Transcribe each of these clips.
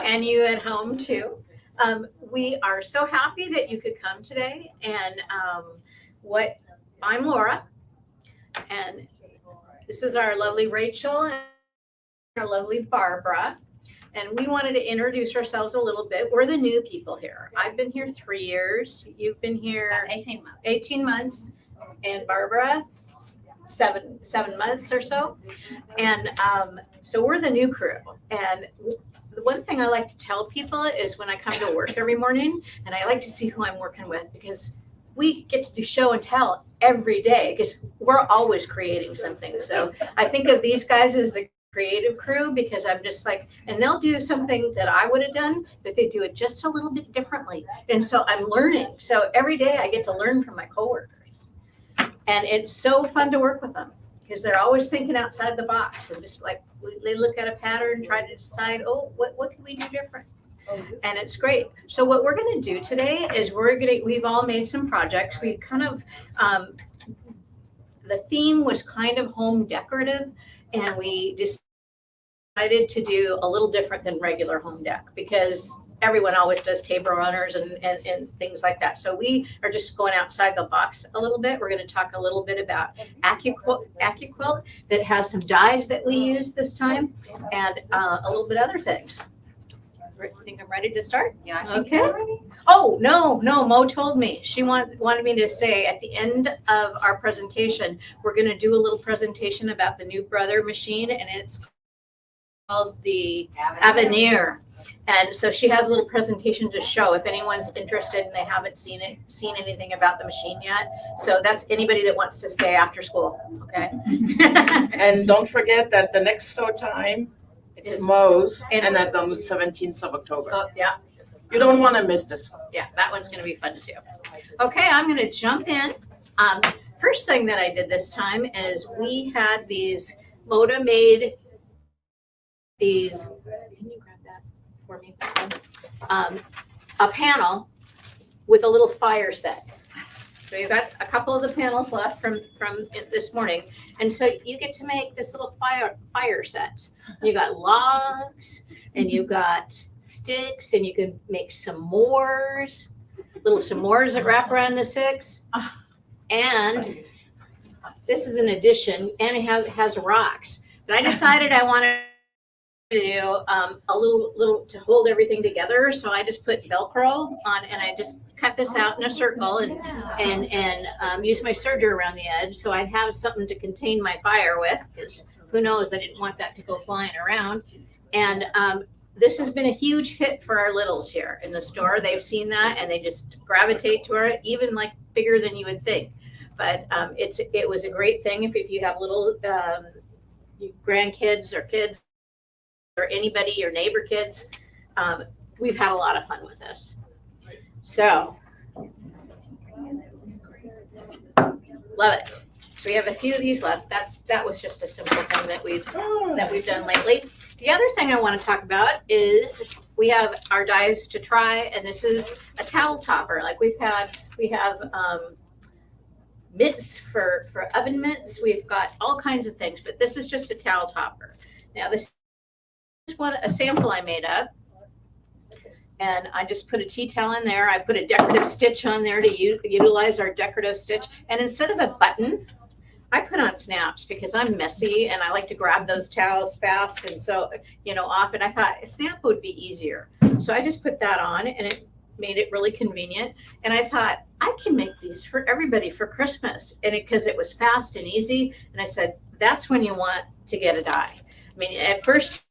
and you at home too. We are so happy that you could come today. And what I'm Laura, and this is our lovely Rachel and our lovely Barbara. And we wanted to introduce ourselves a little bit. We're the new people here. I've been here 3 years. You've been here 18 months. 18 months, and Barbara, seven months or so. And so we're the new crew. And the one thing I like to tell people is when I come to work every morning, and I like to see who I'm working with, because we get to do show and tell every day because we're always creating something. So I think of these guys as the creative crew, because I'm just like, and they'll do something that I would have done, but they do it just a little bit differently. And so I'm learning. So every day I get to learn from my coworkers, and it's so fun to work with them because they're always thinking outside the box, and just like they look at a pattern, try to decide, oh, what can we do different? And it's great. So what we're going to do today is we've all made some projects. We kind of, the theme was kind of home decorative, and we decided to do a little different than regular home dec because everyone always does table runners and things like that. So we are just going outside the box a little bit. We're going to talk a little bit about AccuQuilt that has some dyes that we use this time, and a little bit other things. Think I'm ready to start? Yeah. Okay. Oh, no, Mo told me. She wanted me to say at the end of our presentation, we're going to do a little presentation about the new Brother machine, and it's called the Avenir. And so she has a little presentation to show if anyone's interested and they haven't seen anything about the machine yet. So that's anybody that wants to stay after school. Okay. And don't forget that the next SewTime, it's Mo's, and that's on the 17th of October. Oh, yeah. You don't want to miss this one. Yeah, that one's going to be fun too. Okay, I'm going to jump in. First thing that I did this time is we had these Moda made these. Can you grab that for me? A panel with a little fire set. So you've got a couple of the panels left from this morning, and so you get to make this little fire set. You got logs, and you got sticks, and you can make s'mores, little s'mores that wrap around the sticks. And this is an addition, and it has rocks. But I decided I wanted to do a little to hold everything together, so I just put Velcro on, and I just cut this out in a circle and use my serger around the edge, so I'd have something to contain my fire with, because who knows, I didn't want that to go flying around. And this has been a huge hit for our littles here in the store. They've seen that and they just gravitate to it, even like bigger than you would think. But it was a great thing if you have little grandkids or kids or anybody, your neighbor kids. We've had a lot of fun with this. So, love it. So we have a few of these left. That was just a simple thing that we've done lately. The other thing I want to talk about is we have our dies to try, and this is a towel topper. Like we have mitts for oven mitts. We've got all kinds of things, but this is just a towel topper. Now this is a sample I made up. And I just put a tea towel in there. I put a decorative stitch on there to utilize our decorative stitch. And instead of a button, I put on snaps because I'm messy and I like to grab those towels fast. And so, often I thought a snap would be easier. So I just put that on, and it made it really convenient. And I thought, I can make these for everybody for Christmas. And because it was fast and easy. And I said, that's when you want to get a die. I mean, at first,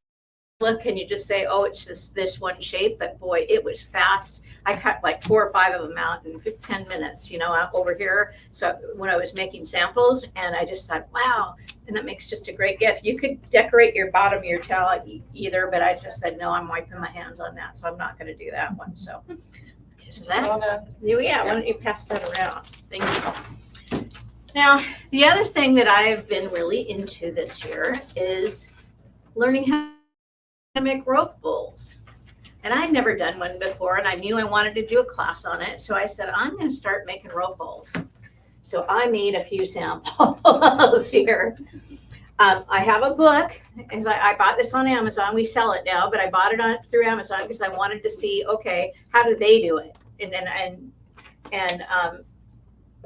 look and you just say, oh, it's just this one shape, but boy, it was fast. I cut like 4 or 5 of them out in 10 minutes, out over here. So when I was making samples, and I just thought, wow, and that makes just a great gift. You could decorate your bottom of your towel either, but I just said, no, I'm wiping my hands on that, so I'm not going to do that one. So, okay, so that, why don't you pass that around? Thank you. Now, the other thing that I've been really into this year is learning how to make rope bowls. And I'd never done one before, and I knew I wanted to do a class on it. So I said, I'm going to start making rope bowls. So I made a few samples here. I have a book, and I bought this on Amazon. We sell it now, but I bought it on through Amazon because I wanted to see, okay, how do they do it? And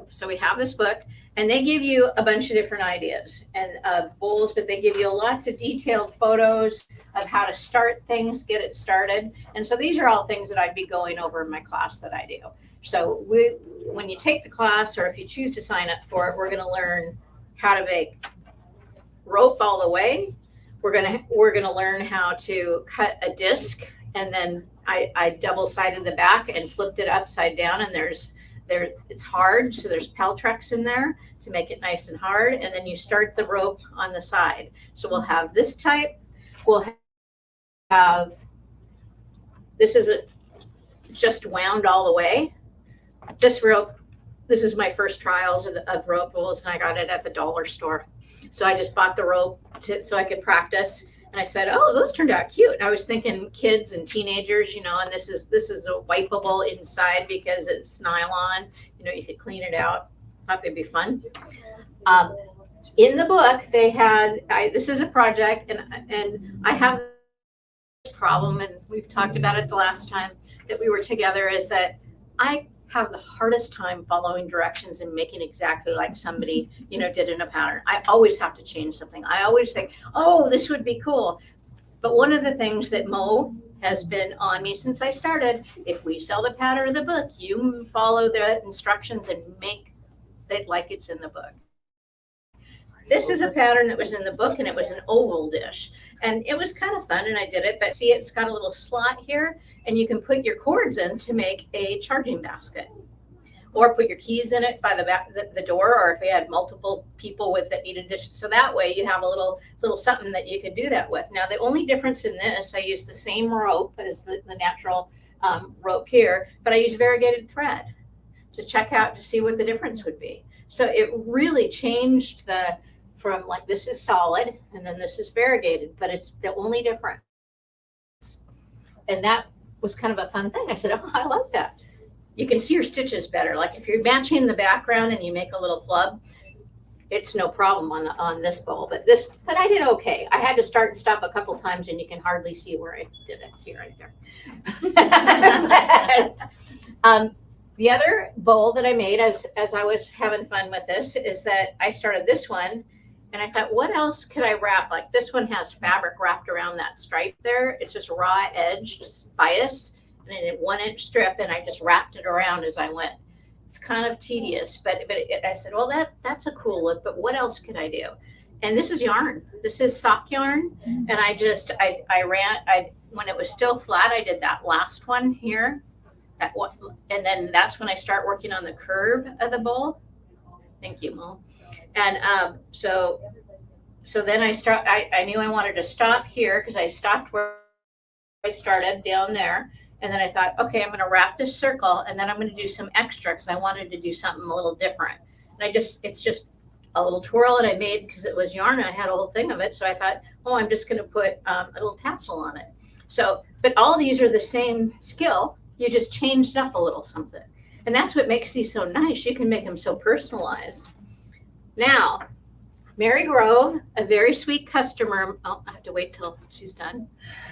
so we have this book, and they give you a bunch of different ideas and bowls, but they give you lots of detailed photos of how to start things, get it started. And so these are all things that I'd be going over in my class that I do. So when you take the class, or if you choose to sign up for it, we're going to learn how to make rope all the way. We're gonna learn how to cut a disc, and then I double-sided the back and flipped it upside down, and it's hard, so there's Peltrex in there to make it nice and hard, and then you start the rope on the side. So we'll have this type. We'll have this is just wound all the way. This rope. This is my first trials of rope bowls, and I got it at the dollar store. So I just bought the rope so I could practice. And I said, oh, those turned out cute. And I was thinking kids and teenagers, and this is a wipeable inside because it's nylon. You could clean it out. Thought they'd be fun. In the book, they had, this is a project, and I have this problem, and we've talked about it the last time that we were together, is that I have the hardest time following directions and making exactly like somebody, did in a pattern. I always have to change something. I always think, oh, this would be cool. But one of the things that Mo has been on me since I started, if we sell the pattern of the book, you follow the instructions and make it like it's in the book. This is a pattern that was in the book, and it was an oval dish, and it was kind of fun, and I did it. But see, it's got a little slot here, and you can put your cords in to make a charging basket, or put your keys in it by the back, the door, or if you had multiple people that needed dish. So that way you have a little something that you could do that with. Now the only difference in this, I use the same rope as the natural rope here, but I use variegated thread to check out to see what the difference would be. So it really changed from like, this is solid and then this is variegated, but it's the only difference. And that was kind of a fun thing. I said, oh, I like that. You can see your stitches better. Like if you're matching the background and you make a little flub, it's no problem on this bowl. But I did okay. I had to start and stop a couple times, and you can hardly see where I did it. See right there. The other bowl that I made as I was having fun with this is that I started this one, and I thought, what else could I wrap? Like this one has fabric wrapped around that stripe there. It's just raw edged bias and a 1-inch strip, and I just wrapped it around as I went. It's kind of tedious, but I said, well, that's a cool look, but what else could I do? And this is yarn. This is sock yarn, and when it was still flat, I did that last one here. And then that's when I start working on the curve of the bowl. Thank you, Mo. And so then I knew I wanted to stop here because I stopped where I started down there. And then I thought, okay, I'm going to wrap this circle, and then I'm going to do some extra because I wanted to do something a little different. And it's just a little twirl that I made because it was yarn and I had a whole thing of it. So I thought, oh, I'm just going to put a little tassel on it. So, but all these are the same skill. You just changed up a little something. And that's what makes these so nice. You can make them so personalized. Now, Mary Grove, a very sweet customer. Oh, I have to wait till she's done.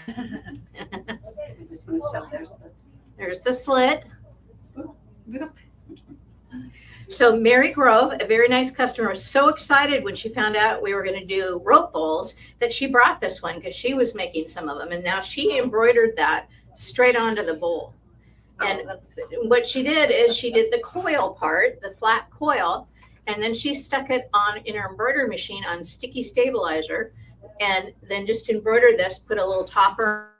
I just want to show There's the slit. So Mary Grove, a very nice customer, was so excited when she found out we were going to do rope bowls that she brought this one because she was making some of them. And now she embroidered that straight onto the bowl. And what she did is she did the coil part, the flat coil, and then she stuck it on in her embroidery machine on sticky stabilizer, and then just embroidered this, put a little topper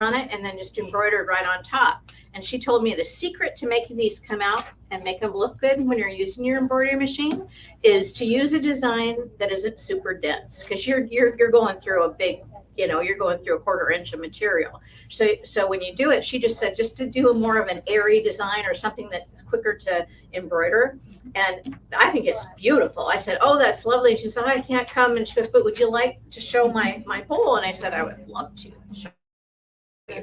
on it, and then just embroidered right on top. And she told me the secret to making these come out and make them look good when you're using your embroidery machine is to use a design that isn't super dense, because you're going through a big, you're going through a 1/4 inch of material. So when you do it, she just said just to do a more of an airy design or something that's quicker to embroider. And I think it's beautiful. I said, oh, that's lovely. And she said, oh, I can't come. And she goes, but would you like to show my bowl? And I said, I would love to show you.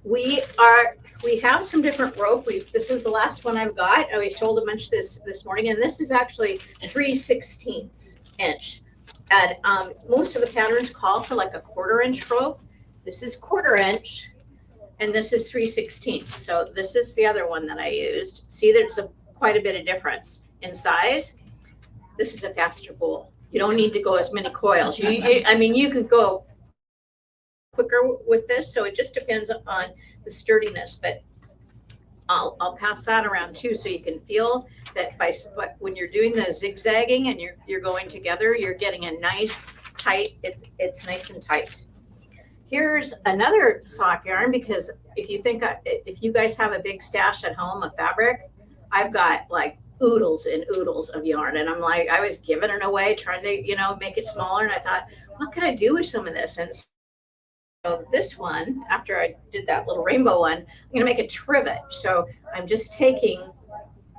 we have some different rope. This is the last one I've got. We sold a bunch this morning, and this is actually 3/16 inch. And most of the patterns call for like a 1/4 inch rope. This is 1/4 inch, and this is 3/16. So this is the other one that I used. See, there's quite a bit of difference in size. This is a faster bowl. You don't need to go as many coils. I mean, you could go quicker with this, so it just depends on the sturdiness. But I'll pass that around too, so you can feel that when you're doing the zigzagging and you're going together, you're getting a nice tight. It's nice and tight. Here's another sock yarn, because if you guys have a big stash at home of fabric, I've got like oodles and oodles of yarn, and I'm like, I was giving it away, trying to make it smaller, and I thought, what can I do with some of this? And so this one, after I did that little rainbow one, I'm gonna make a trivet. So I'm just taking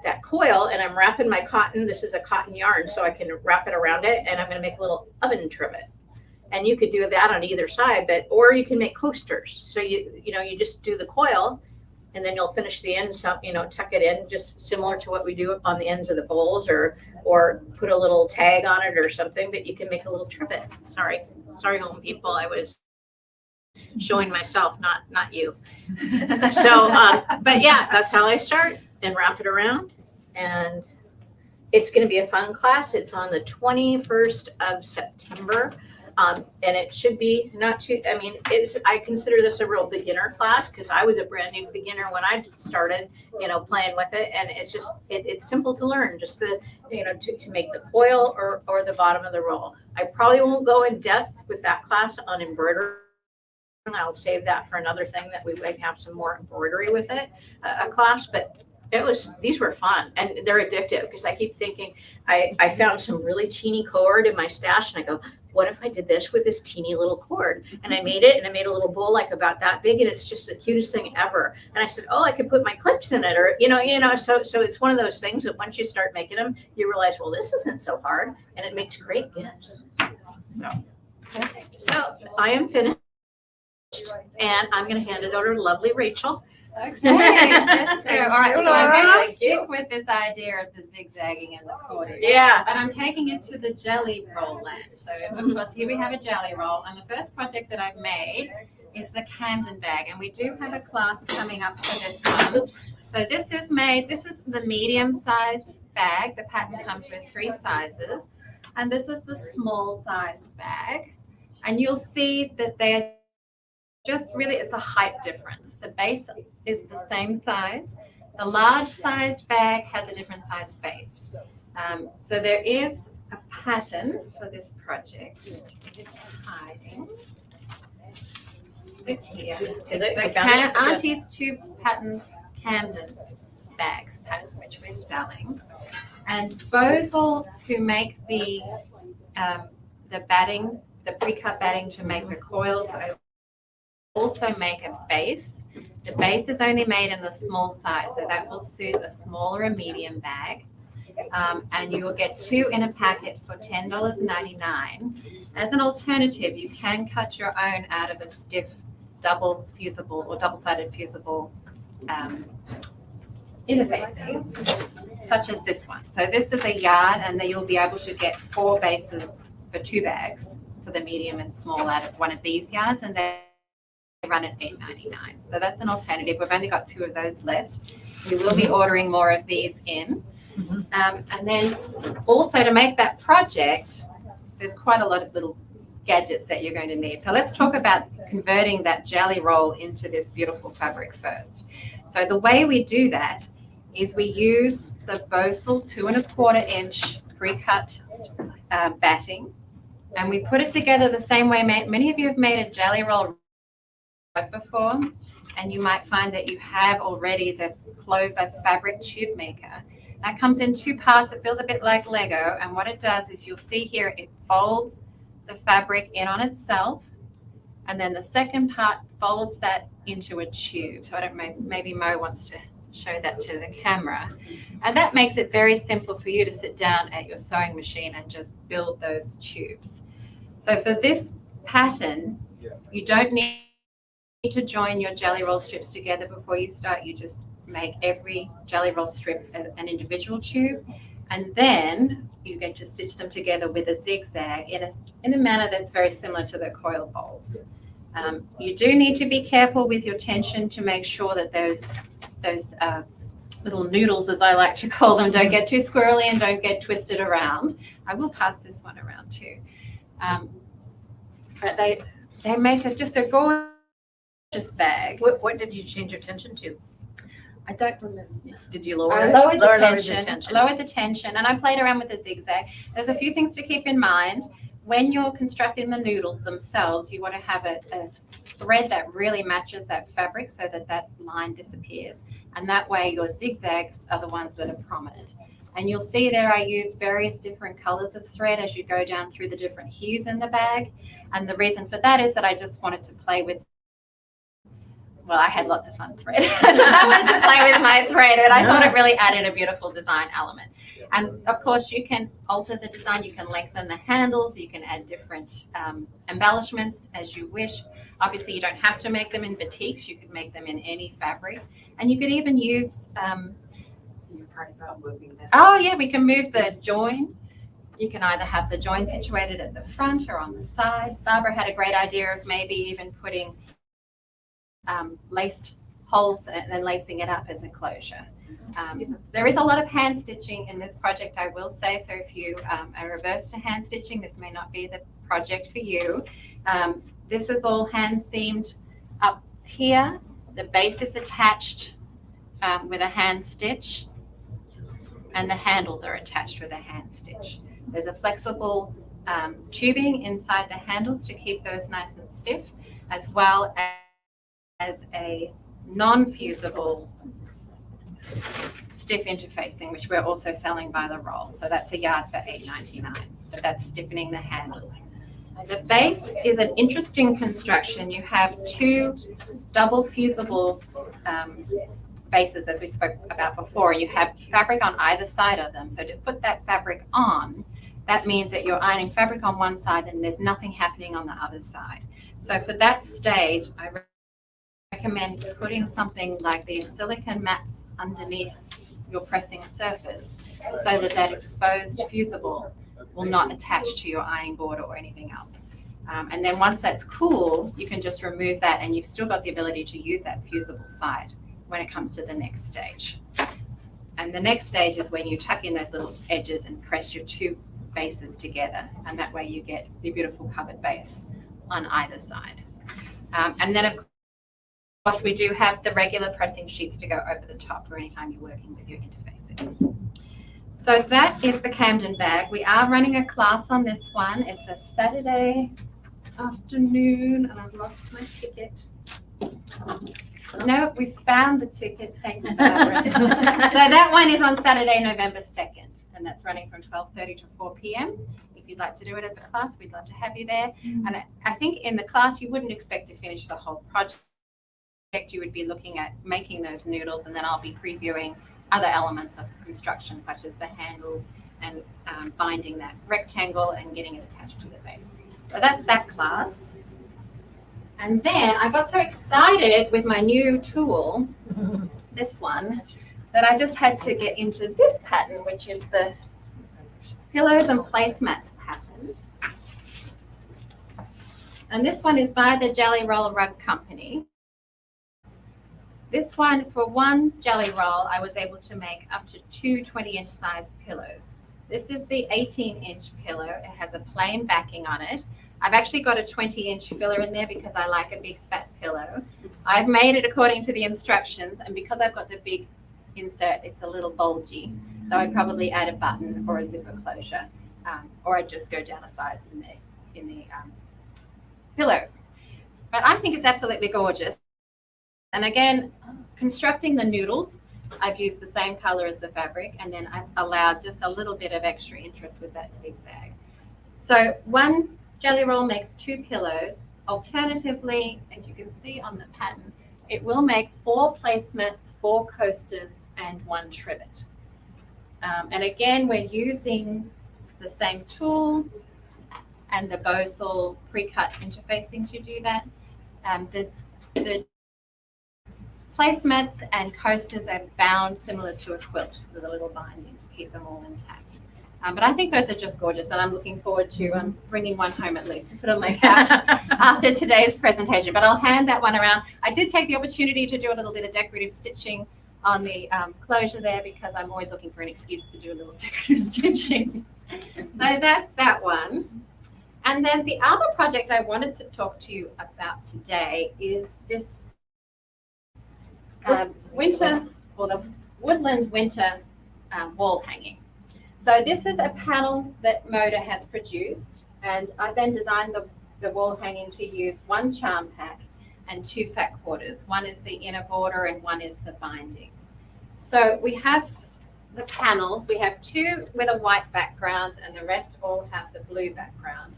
that coil and I'm wrapping my cotton. This is a cotton yarn, so I can wrap it around it, and I'm gonna make a little oven trivet. And you could do that on either side, or you can make coasters. So you just do the coil, and then you'll finish the end, tuck it in, just similar to what we do on the ends of the bowls, or put a little tag on it or something. But you can make a little trivet. Sorry, home people. I was showing myself, not you. So, but yeah, that's how I start, and wrap it around. And it's going to be a fun class. It's on the 21st of September. And it should be not too, I consider this a real beginner class, because I was a brand new beginner when I started, playing with it. And it's just, it's simple to learn, just to make the coil or the bottom of the roll. I probably won't go in depth with that class on embroidery. I'll save that for another thing that we might have some more embroidery with it, a class. But these were fun, and they're addictive, because I keep thinking, I found some really teeny cord in my stash, and I go, what if I did this with this teeny little cord? And I made it, and I made a little bowl like about that big, and it's just the cutest thing ever. And I said, oh, I could put my clips in it, or so it's one of those things that once you start making them, you realize, well, this isn't so hard, and it makes great gifts. So I am finished, and I'm going to hand it over to lovely Rachel. Okay, let's go. All right, so I'm going to Thank you. stick with this idea of the zigzagging and the cording. Yeah. But I'm taking it to the jelly roll land. So of course, here we have a jelly roll, and the first project that I've made is the Camden bag, and we do have a class coming up for this one. Oops. So this is the medium-sized bag. The pattern comes with 3 sizes, and this is the small-sized bag. And you'll see that they're just really, it's a height difference. The base is the same size. The large-sized bag has a different size base. So there is a pattern for this project. It's hiding. It's here. Is It's it? the Auntie's 2 Patterns Camden bags pattern, which we're selling. And Bosel, who make the batting, the pre-cut batting to make the coils, also make a base. The base is only made in the small size, so that will suit a smaller and medium bag. And you will get 2 in a packet for $10.99. As an alternative, you can cut your own out of a stiff double fusible or double-sided fusible interfacing, such as this one. So this is a yard, and then you'll be able to get 4 bases for 2 bags for the medium and small out of one of these yards, and then run at $8.99. So that's an alternative. We've only got 2 of those left. We will be ordering more of these in. And then also to make that project, there's quite a lot of little gadgets that you're going to need. So let's talk about converting that jelly roll into this beautiful fabric first. So the way we do that is we use the Bosel 2 1/4 inch pre-cut batting, and we put it together the same way. Many of you have made a jelly roll before, and you might find that you have already the Clover fabric tube maker. That comes in 2 parts. It feels a bit like Lego, and what it does is, you'll see here, it folds the fabric in on itself, and then the second part folds that into a tube. So I don't know, maybe Mo wants to show that to the camera. And that makes it very simple for you to sit down at your sewing machine and just build those tubes. So for this pattern, you don't need to join your jelly roll strips together before you start. You just make every jelly roll strip an individual tube, and then you get to stitch them together with a zigzag in a manner that's very similar to the coil bowls. You do need to be careful with your tension to make sure that those little noodles, as I like to call them, don't get too squirrely and don't get twisted around. I will pass this one around too. But they make just a gorgeous bag. What did you change your tension to? I don't remember. Did you lower I it? lowered the Lowered tension, lowered the tension, and I played around with the zigzag. There's a few things to keep in mind. When you're constructing the noodles themselves, you want to have a thread that really matches that fabric so that that line disappears. And that way your zigzags are the ones that are prominent. And you'll see there I use various different colors of thread as you go down through the different hues in the bag. And the reason for that is that I just wanted to play with, well, I had lots of fun thread. So I wanted to play with my thread, and I thought it really added a beautiful design element. And of course, you can alter the design. You can lengthen the handles. You can add different embellishments as you wish. Obviously, you don't have to make them in batiks. You could make them in any fabric. And you could even use... You're part about moving this. Oh, yeah, we can move the join. You can either have the join situated at the front or on the side. Barbara had a great idea of maybe even putting laced holes and then lacing it up as a closure. There is a lot of hand stitching in this project, I will say, so if you are averse to hand stitching, this may not be the project for you. This is all hand seamed up here. The base is attached with a hand stitch, and the handles are attached with a hand stitch. There's a flexible tubing inside the handles to keep those nice and stiff, as well as a non-fusible stiff interfacing, which we're also selling by the roll. So that's a yard for $8.99, but that's stiffening the handles. The base is an interesting construction. You have two double fusible bases, as we spoke about before. You have fabric on either side of them. So to put that fabric on, that means that you're ironing fabric on one side and there's nothing happening on the other side. So for that stage, I recommend putting something like these silicone mats underneath your pressing surface so that that exposed fusible will not attach to your ironing board or anything else. And then once that's cool, you can just remove that and you've still got the ability to use that fusible side when it comes to the next stage. And the next stage is when you tuck in those little edges and press your two bases together, and that way you get the beautiful covered base on either side. And then of course we do have the regular pressing sheets to go over the top for any time you're working with your interfacing. So that is the Camden bag. We are running a class on this one. It's a Saturday afternoon, and I've lost my ticket. No, we found the ticket. Thanks, Barbara. So that one is on Saturday, November 2nd, and that's running from 12:30 to 4 p.m. If you'd like to do it as a class, we'd love to have you there. And I think in the class, you wouldn't expect to finish the whole project. You would be looking at making those noodles, and then I'll be previewing other elements of construction, such as the handles and binding that rectangle and getting it attached to the base. So that's that class. And then I got so excited with my new tool, this one, that I just had to get into this pattern, which is the pillows and placemats pattern. And this one is by the Jelly Roll Rug Company. This one, for one jelly roll, I was able to make up to two 20-inch size pillows. This is the 18-inch pillow. It has a plain backing on it. I've actually got a 20-inch filler in there because I like a big fat pillow. I've made it according to the instructions, and because I've got the big insert, it's a little bulgy. So I'd probably add a button or a zipper closure, or I'd just go down a size in the pillow. But I think it's absolutely gorgeous. And again, constructing the noodles, I've used the same color as the fabric, and then I've allowed just a little bit of extra interest with that zigzag. So one jelly roll makes two pillows. Alternatively, as you can see on the pattern, it will make 4 placemats, 4 coasters, and 1 trivet. And again, we're using the same tool and the Bosal pre-cut interfacing to do that. The the placemats and coasters are bound similar to a quilt with a little binding to keep them all intact. But I think those are just gorgeous, and I'm looking forward to bringing one home at least to put on my couch after today's presentation. But I'll hand that one around. I did take the opportunity to do a little bit of decorative stitching on the closure there because I'm always looking for an excuse to do a little decorative stitching. So that's that one. And then the other project I wanted to talk to you about today is this winter, or the woodland winter wall hanging. So this is a panel that Moda has produced, and I then designed the wall hanging to use one charm pack and 2 fat quarters. One is the inner border and one is the binding. So we have the panels. We have 2 with a white background and the rest all have the blue background.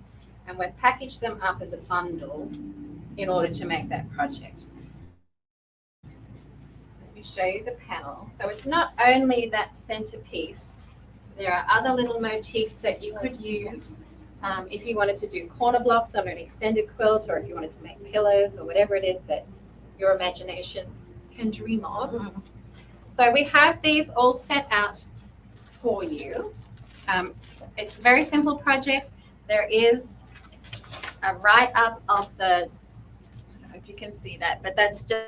And we've packaged them up as a bundle in order to make that project. Let me show you the panel. So it's not only that centerpiece. There are other little motifs that you could use if you wanted to do corner blocks on an extended quilt, or if you wanted to make pillows, or whatever it is that your imagination can dream of. So we have these all set out for you. It's a very simple project. There is a write-up of the, I don't know if you can see that, but that's just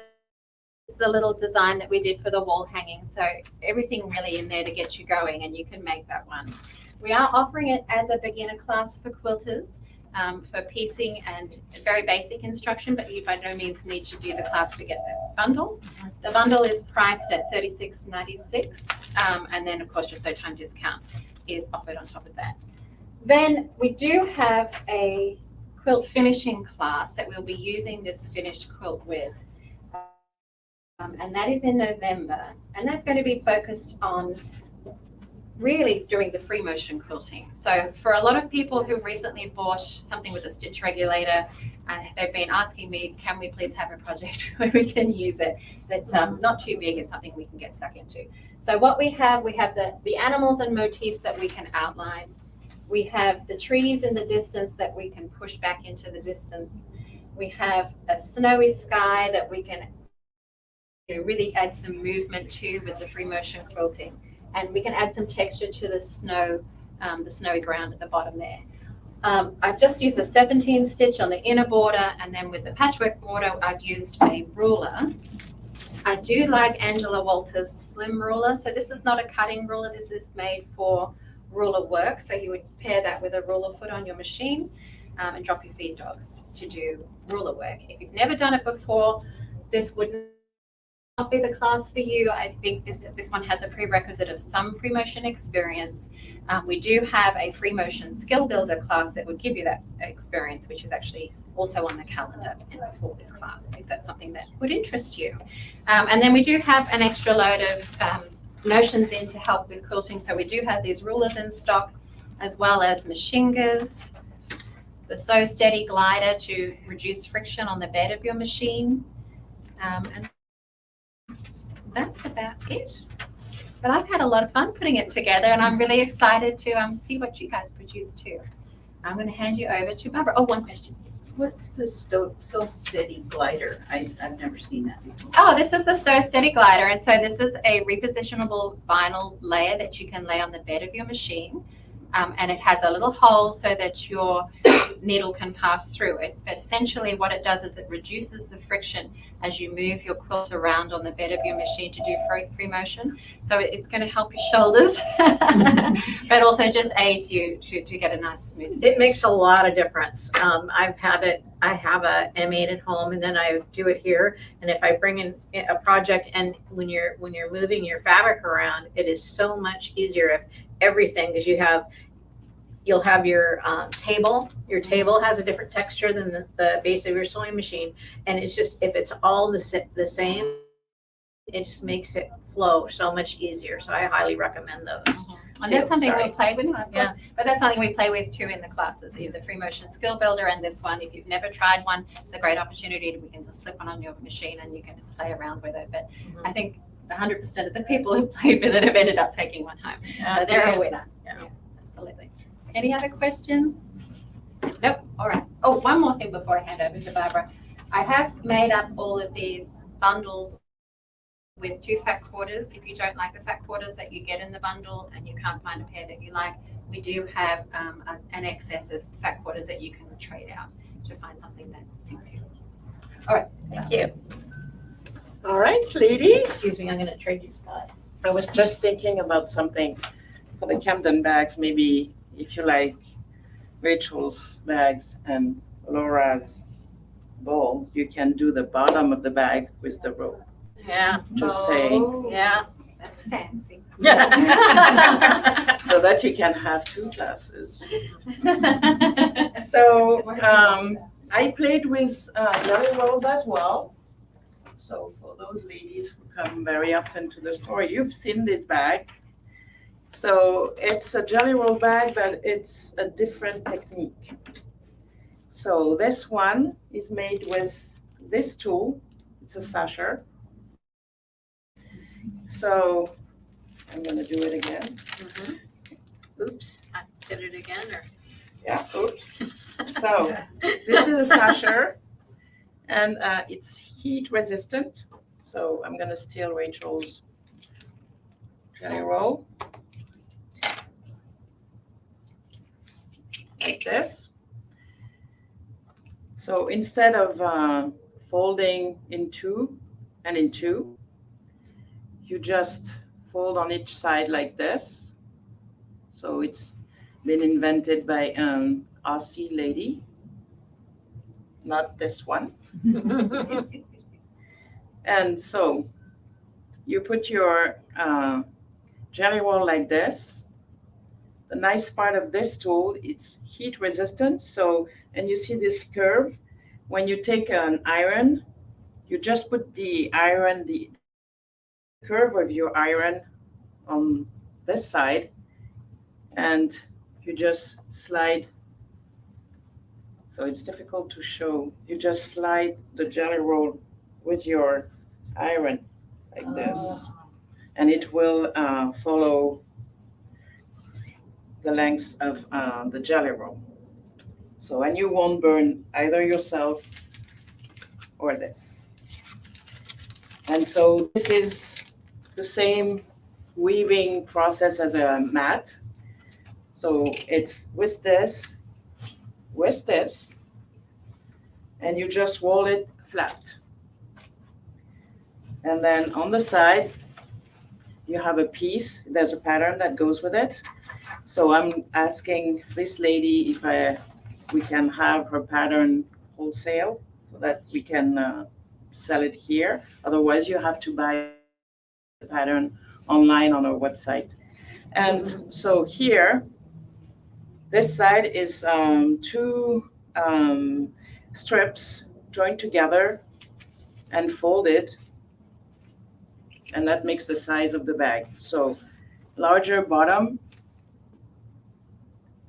the little design that we did for the wall hanging. So everything really in there to get you going, and you can make that one. We are offering it as a beginner class for quilters for piecing and very basic instruction, but you by no means need to do the class to get the bundle. The bundle is priced at $36.96, and then of course your SewTime discount is offered on top of that. Then we do have a quilt finishing class that we'll be using this finished quilt with. And that is in November, and that's going to be focused on really doing the free motion quilting. So for a lot of people who recently bought something with a stitch regulator, they've been asking me, can we please have a project where we can use it that's not too big and something we can get stuck into. So what we have the animals and motifs that we can outline. We have the trees in the distance that we can push back into the distance. We have a snowy sky that we can really add some movement to with the free motion quilting, and we can add some texture to the snowy ground at the bottom there. I've just used a 17 stitch on the inner border, and then with the patchwork border I've used a ruler. I do like Angela Walters' slim ruler. So this is not a cutting ruler, this is made for ruler work. So you would pair that with a ruler foot on your machine and drop your feed dogs to do ruler work. If you've never done it before, this wouldn't not be the class for you. I think this one has a prerequisite of some free motion experience. We do have a free motion skill builder class that would give you that experience, which is actually also on the calendar and before this class, if that's something that would interest you. And then we do have an extra load of notions in to help with quilting. So we do have these rulers in stock, as well as Machingas, the Sew Steady glider to reduce friction on the bed of your machine. And that's about it. But I've had a lot of fun putting it together, and I'm really excited to see what you guys produce too. I'm going to hand you over to Barbara. Oh, one question. What's the Sew Steady glider? I've never seen that before. Oh, this is the Sew Steady glider, and so this is a repositionable vinyl layer that you can lay on the bed of your machine, and it has a little hole so that your needle can pass through it. But essentially what it does is it reduces the friction as you move your quilt around on the bed of your machine to do free motion. So it's going to help your shoulders, but also just aids you to get a nice smooth. It makes a lot of difference. I've had it, I have I made it home, and then I do it here. And if I bring in a project, and when you're moving your fabric around, it is so much easier if everything, because you'll have your table. Your table has a different texture than the base of your sewing machine, and it's just, if it's all the same, it just makes it flow so much easier. So I highly recommend those. And that's something Sorry. we'll play with, Yeah. but that's something we play with too in the classes, either the free motion skill builder and this one. If you've never tried one, it's a great opportunity. We can just slip one on your machine and you can play around with it. But I think 100% of the people who played with it have ended up taking one home. So they're a winner. Yeah. Absolutely. Any other questions? Nope. All right. Oh, one more thing before I hand over to Barbara. I have made up all of these bundles with 2 fat quarters. If you don't like the fat quarters that you get in the bundle and you can't find a pair that you like, we do have an excess of fat quarters that you can trade out to find something that suits you. Thank you. All right, ladies. Excuse me, I'm gonna trade you spots. I was just thinking about something for the Camden bags. Maybe if you like Rachel's bags and Laura's bowl, you can do the bottom of the bag with the rope. Yeah, Just saying. Oh, yeah. that's fancy. So that you can have 2 classes. So I played with jelly rolls as well. So for those ladies who come very often to the store, you've seen this bag. So it's a jelly roll bag, but it's a different technique. So this one is made with this tool. It's a sasher. So I'm gonna do it again. Mhm. Oops, I did it again, or? Yeah, oops. So this is a sasher, and it's heat resistant. So I'm gonna steal Rachel's jelly roll. Like this. So instead of folding in 2 and in 2, you just fold on each side like this. So it's been invented by an Aussie lady, not this one. And so you put your jelly roll like this. The nice part of this tool, it's heat resistant. So, and you see this curve. When you take an iron, you just put the iron, the curve of your iron on this side, and you just slide. So it's difficult to show. You just slide the jelly roll with your iron like this, and it will follow the length of the jelly roll. So, and you won't burn either yourself or this. And so this is the same weaving process as a mat. So it's with this, and you just roll it flat. And then on the side, you have a piece, there's a pattern that goes with it. So I'm asking this lady if we can have her pattern wholesale so that we can sell it here. Otherwise, you have to buy the pattern online on our website. And so here, this side is 2 strips joined together and folded, and that makes the size of the bag. So larger bottom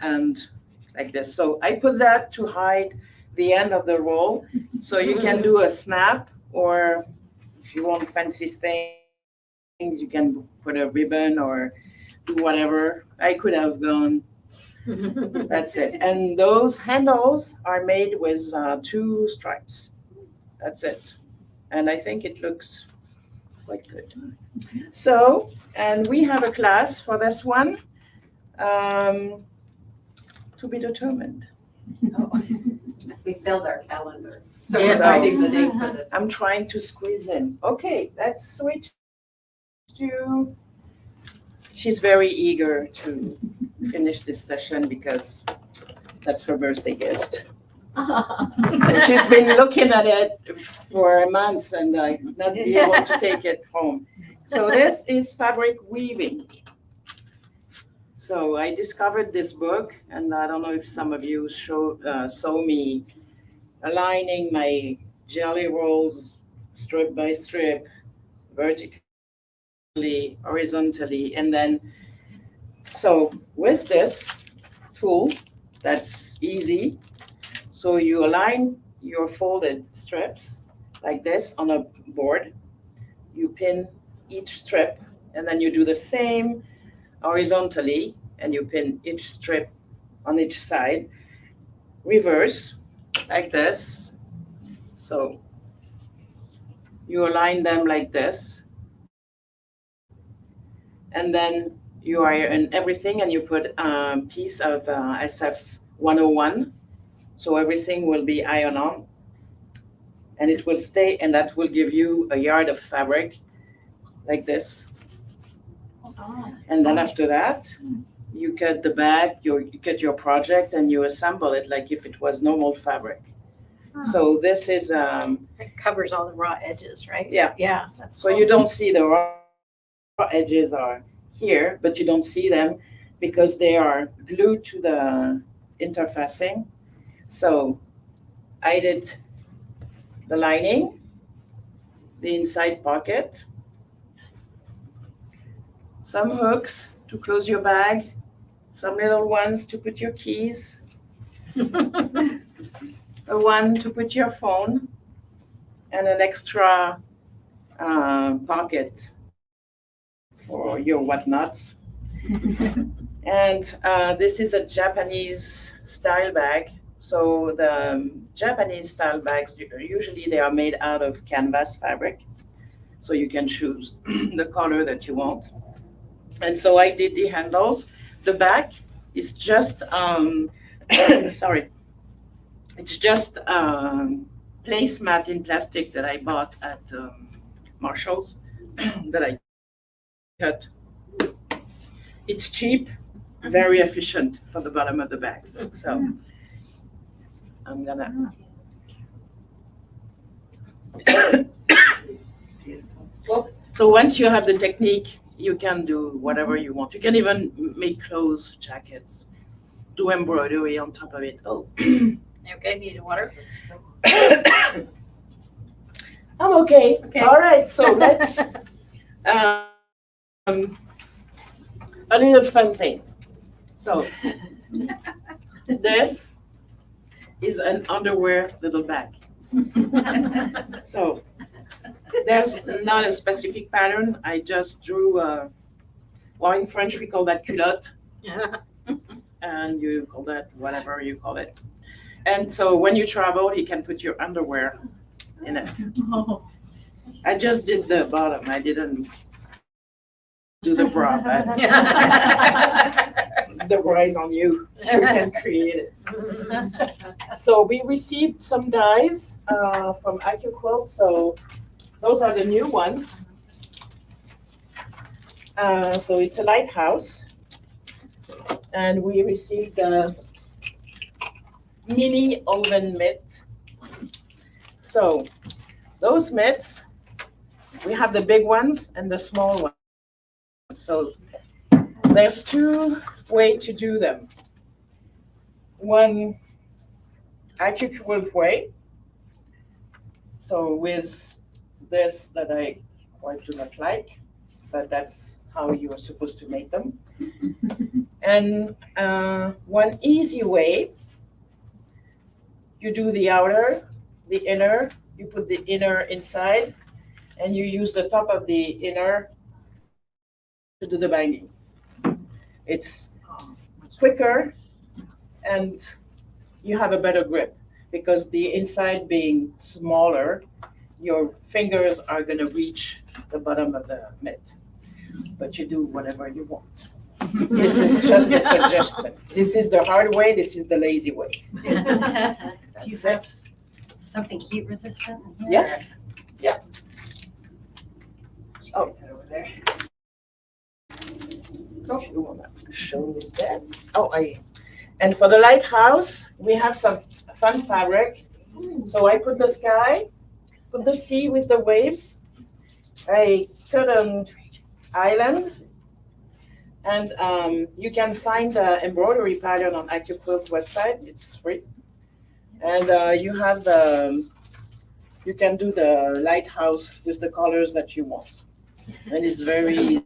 and like this. So I put that to hide the end of the roll. So you can do a snap, or if you want fancy things, you can put a ribbon or do whatever. I could have gone, that's it. And those handles are made with 2 stripes. That's it. And I think it looks quite good. So, and we have a class for this one. To be determined. We filled our calendar. So Yeah. we're finding the date for this. I'm trying to squeeze in. Okay, let's switch to. She's very eager to finish this session because that's her birthday gift. So she's been looking at it for months and not be able to take it home. So this is fabric weaving. So I discovered this book, and I don't know if some of you saw me aligning my jelly rolls strip by strip, vertically, horizontally, and then, so with this tool, that's easy. So you align your folded strips like this on a board, you pin each strip, and then you do the same horizontally, and you pin each strip on each side, reverse like this. So you align them like this. And then you iron everything and you put a piece of SF 101. So everything will be iron on and it will stay, and that will give you a yard of fabric like this. And then after that, you cut the bag, you cut your project and you assemble it like if it was normal fabric. So this is, It covers all the raw edges, right? Yeah. Yeah, that's so you don't see the raw edges are here, but you don't see them because they are glued to the interfacing. So I did the lining, the inside pocket, some hooks to close your bag, some little ones to put your keys, a one to put your phone, and an extra pocket for your whatnots. And this is a Japanese style bag. So the Japanese style bags, usually they are made out of canvas fabric. So you can choose the color that you want. And so I did the handles. The back is just, sorry, it's just placemat in plastic that I bought at Marshall's that I cut. It's cheap, very efficient for the bottom of the bags. So I'm gonna. So once you have the technique, you can do whatever you want. You can even make clothes, jackets, do embroidery on top of it. Oh, Okay, need water? I'm okay. Okay. All right, so let's a little fun thing. So this is an underwear little bag. So there's not a specific pattern. I just drew well, in French we call that culotte, and you call that whatever you call it. And so when you travel, you can put your underwear in it. I just did the bottom. I didn't do the bra, but the bra is on you. You can create it. So we received some dyes from Issaquah. So those are the new ones. So it's a lighthouse. And we received a mini oven mitt. So those mitts, we have the big ones and the small ones. So there's two ways to do them. One Issaquah way. So with this that I quite do not like, but that's how you are supposed to make them. And one easy way, you do the outer, the inner, you put the inner inside, and you use the top of the inner to do the banging. It's quicker and you have a better grip because the inside being smaller, your fingers are going to reach the bottom of the mitt. But you do whatever you want. This is just a suggestion. This is the hard way, this is the lazy way. Do you That's it. have something heat resistant in here? Yes? Yeah. Oh, is it over there? If you want to show me this. And for the lighthouse, we have some fun fabric. So I put the sky, put the sea with the waves. I cut an island. And you can find the embroidery pattern on Issaquah website. It's free. And you have you can do the lighthouse with the colors that you want. And it's very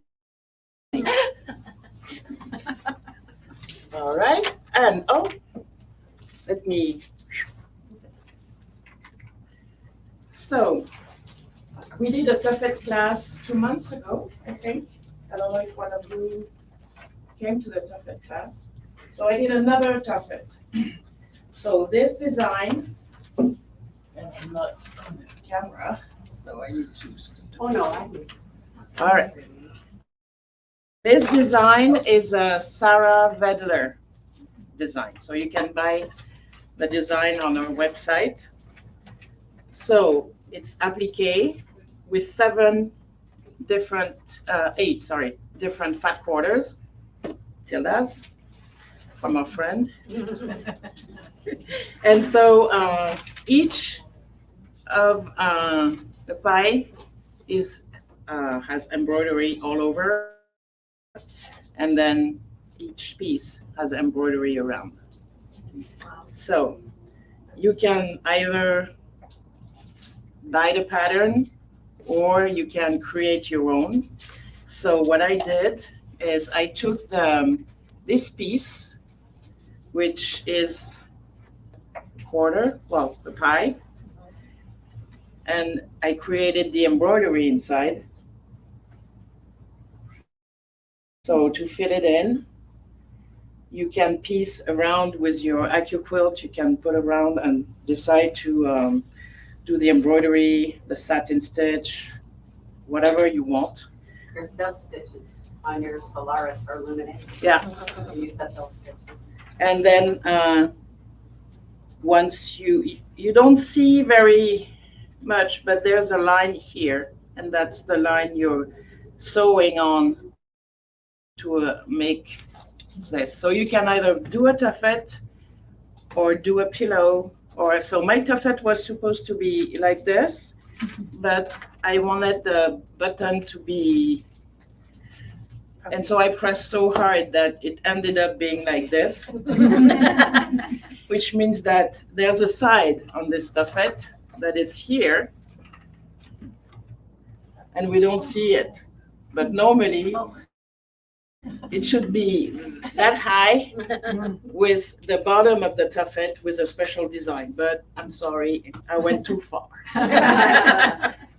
all right. And let me. So we did a tuffet class 2 months ago, I think. I don't know if one of you came to the tuffet class. So I did another tuffet. So this design, and I'm not on the camera, so I need to. Oh, no, I do. All right. This design is a Sarah Vedler design. So you can buy the design on our website. So it's applique with eight different fat quarters. Tildas from a friend. And so each of the pie has embroidery all over, and then each piece has embroidery around. So you can either buy the pattern or you can create your own. So what I did is I took this piece, which is the pie, and I created the embroidery inside. So to fit it in, you can piece around with your AccuQuilt. You can put around and decide to do the embroidery, the satin stitch, whatever you want. Your fill stitches on your Solaris or Luminate. Yeah. You use the fill stitches. And then once you don't see very much, but there's a line here, and that's the line you're sewing on to make this. So you can either do a tuffet or do a pillow, so my tuffet was supposed to be like this, but I wanted the button to be, and so I pressed so hard that it ended up being like this, which means that there's a side on this tuffet that is here, and we don't see it. But normally, it should be that high with the bottom of the tuffet with a special design. But I'm sorry, I went too far.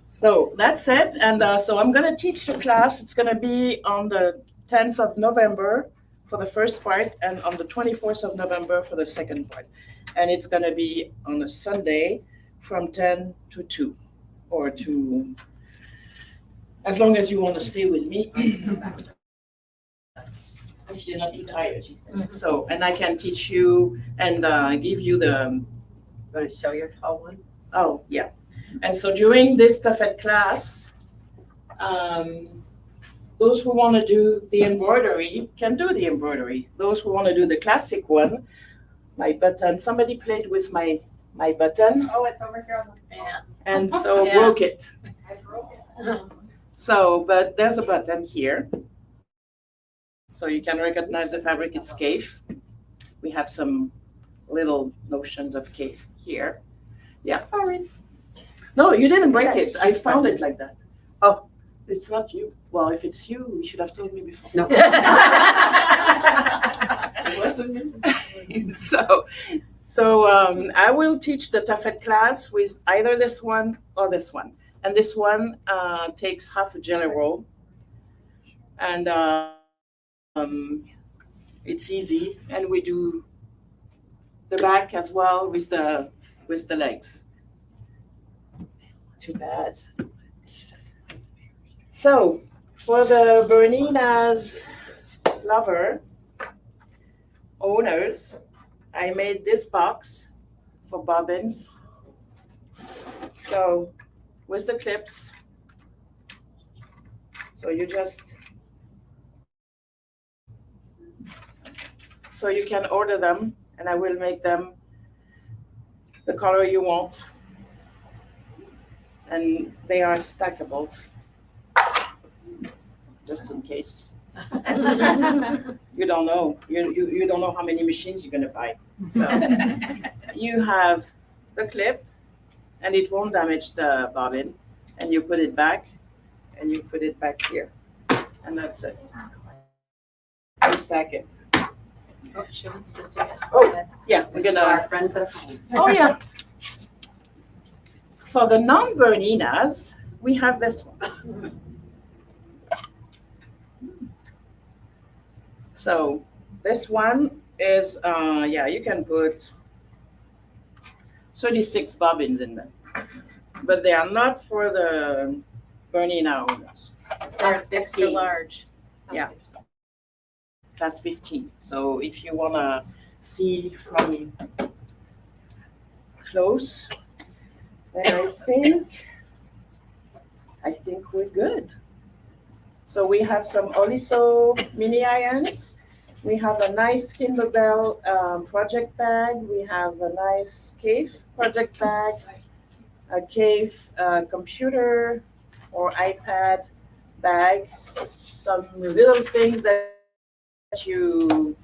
So that's it. And so I'm going to teach the class. It's going to be on the 10th of November for the first part and on the 24th of November for the second part. And it's going to be on a Sunday from 10 to 2 or to, as long as you want to stay with me. If you're not too tired. So, and I can teach you and give you the. Want to show your tall one? Oh, yeah. And so during this tuffet class, those who want to do the embroidery can do the embroidery. Those who want to do the classic one, my button, somebody played with my button. Oh, it's over here on the fan. And so Yeah. broke it. I broke it. So, but there's a button here. So you can recognize the fabric, it's Kaffe. We have some little notions of Kaffe here. Yeah. Sorry. No, you didn't break it. I found it like that. Oh, it's not you. Well, if it's you, you should have told me before. No. It wasn't me. So I will teach the tuffet class with either this one or this one. And this one takes half a jelly roll. And it's easy. And we do the back as well with the legs. Too bad. So for the Bernina's lover owners, I made this box for bobbins. So with the clips, so you can order them and I will make them the color you want. And they are stackable, just in case. You don't know. You don't know how many machines you're going to buy. So you have the clip, and it won't damage the bobbin. And you put it back, and you put it back here, and that's it. You stack it. Oh, she wants to see it. Oh, yeah, we're So gonna. our friends at home. Oh, yeah. For the non-Berninas, we have this one. So this one is, you can put 36 bobbins in there. but they are not for the burning owners. They're extra large. Yeah. Class 15. So if you wanna see from close, then I think we're good. So we have some Oliso mini irons. We have a nice Kimberbell project bag. We have a nice Cave project bag, a Cave computer or iPad bag. Some little things that you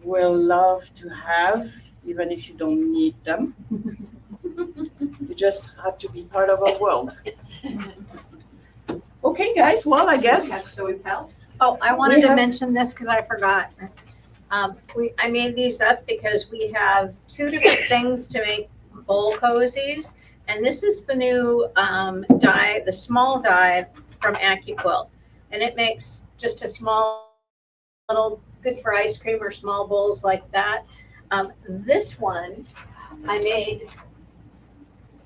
will love to have, even if you don't need them. You just have to be part of our world. Okay, guys, well, I guess. Show and tell? Oh, I We wanted to have- mention this because I forgot. I made these up because we have two different things to make bowl cozies. And this is the new die, the small die from AccuQuilt. And it makes just a small, little, good for ice cream or small bowls like that. This one I made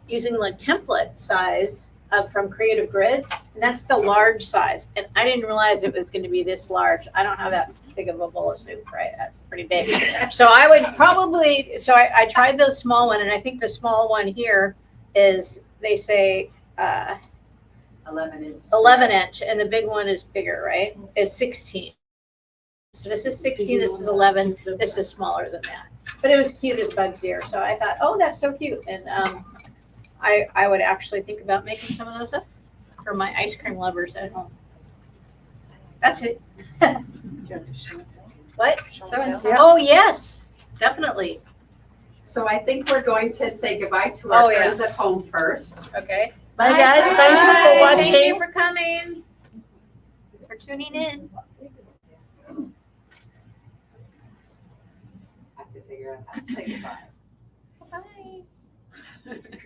using the template size from Creative Grids, and that's the large size. And I didn't realize it was going to be this large. I don't have that big of a bowl of soup, right? That's pretty big. So I would probably, I tried the small one, and I think the small one here is, they say, 11 inch. 11 inch, and the big one is bigger, right? Is 16. So this is 16, this is 11, this is smaller than that. But it was cute as Bug's ear, so I thought, oh, that's so cute. And I would actually think about making some of those up for my ice cream lovers at home. That's it. What? So and tell. Yeah. Oh, yes, definitely. So I think we're going to say goodbye to our Oh, yeah. friends at home first. Okay. Bye, guys. Thank you for Bye. watching. Thank you for coming, for tuning in. I have to figure out how to say goodbye. Bye.